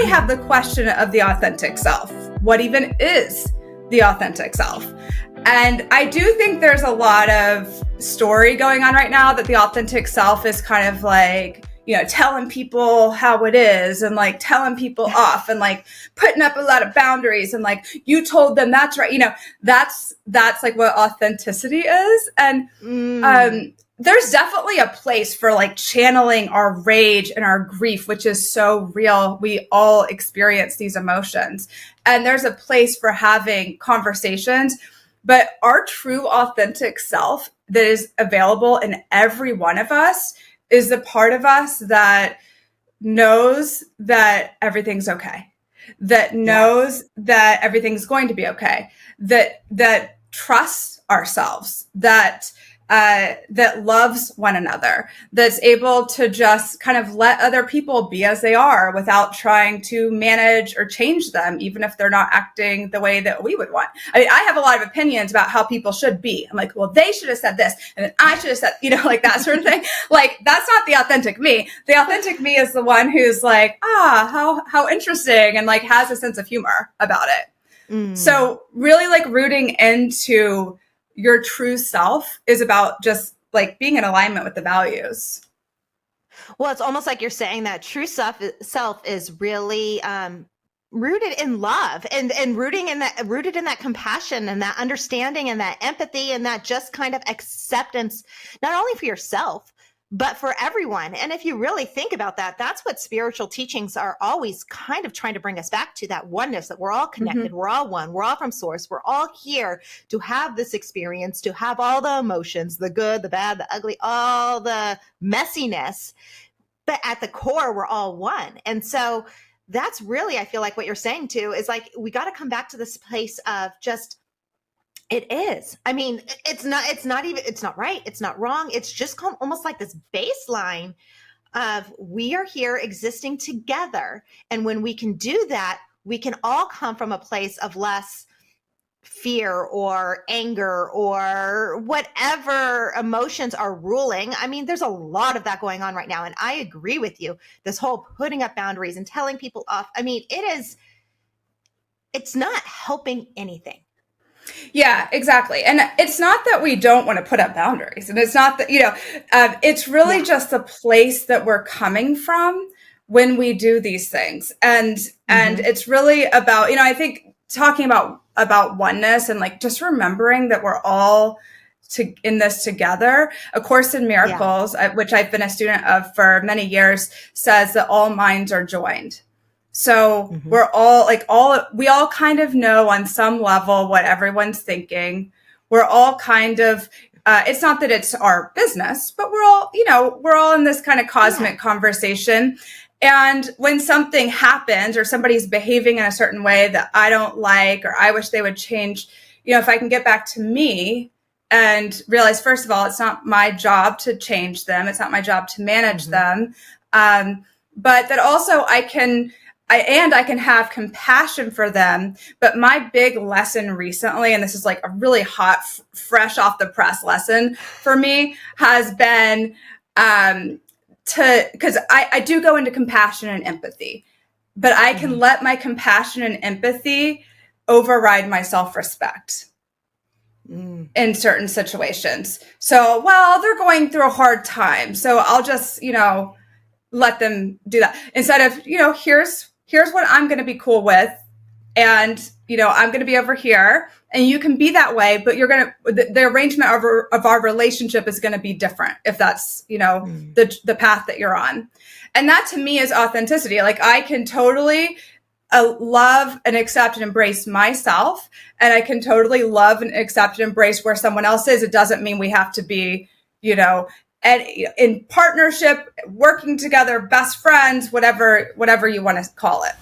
really have the question of the authentic self. What even is the authentic self? And I do think there's a lot of story going on right now that the authentic self is kind of like, telling people how it is and like telling people off and like putting up a lot of boundaries and like, you told them that's right. That's like what authenticity is. And there's definitely a place for like channeling our rage and our grief, which is so real. We all experience these emotions, and there's a place for having conversations. But our true authentic self that is available in every one of us is the part of us that knows that everything's okay, that knows that everything's going to be okay, that trusts ourselves, that loves one another, that's able to just kind of let other people be as they are without trying to manage or change them, even if they're not acting the way that we would want. I mean, I have a lot of opinions about how people should be. I'm like, well, they should have said this, and then I should have said, like that sort of thing. Like, that's not the authentic me. The authentic me is the one who's like, how interesting, and like has a sense of humor about it. So really like rooting into your true self is about just like being in alignment with the values. Well, it's almost like you're saying that true self is really rooted in love and rooted in that compassion and that understanding and that empathy and that just kind of acceptance, not only for yourself, but for everyone. And if you really think about that, that's what spiritual teachings are always kind of trying to bring us back to, that oneness, that we're all connected. We're all one. We're all from source. We're all here to have this experience, to have all the emotions, the good, the bad, the ugly, all the messiness. But at the core, we're all one. And so that's really, I feel like what you're saying too, is like, we got to come back to this place of just, it is. I mean, it's not right. It's not wrong. It's just almost like this baseline of we are here existing together. And when we can do that, we can all come from a place of less fear or anger or whatever emotions are ruling. I mean, there's a lot of that going on right now. And I agree with you. This whole putting up boundaries and telling people off. I mean, it's not helping anything. Yeah, exactly. And it's not that we don't want to put up boundaries. And it's not that, it's really just the place that we're coming from when we do these things. And it's really about, I think talking about oneness and like just remembering that we're all in this together. A Course in Miracles, which I've been a student of for many years, says that all minds are joined. So we're all we all kind of know on some level what everyone's thinking. We're all kind of, it's not that it's our business, but we're all in this kind of cosmic conversation. And when something happens or somebody's behaving in a certain way that I don't like, or I wish they would change, if I can get back to me and realize, first of all, it's not my job to change them. It's not my job to manage them. But that also I can have compassion for them. But my big lesson recently, and this is like a really hot, fresh off the press lesson for me, has been because I do go into compassion and empathy, but I can let my compassion and empathy override my self-respect in certain situations. So, well, they're going through a hard time, so I'll just, let them do that instead of, here's what I'm going to be cool with. And, I'm going to be over here, and you can be that way, but the arrangement of our relationship is going to be different if that's, the path that you're on. And that to me is authenticity. Like, I can totally love and accept and embrace myself, and I can totally love and accept and embrace where someone else is. It doesn't mean we have to be, in partnership, working together, best friends, whatever you want to call it.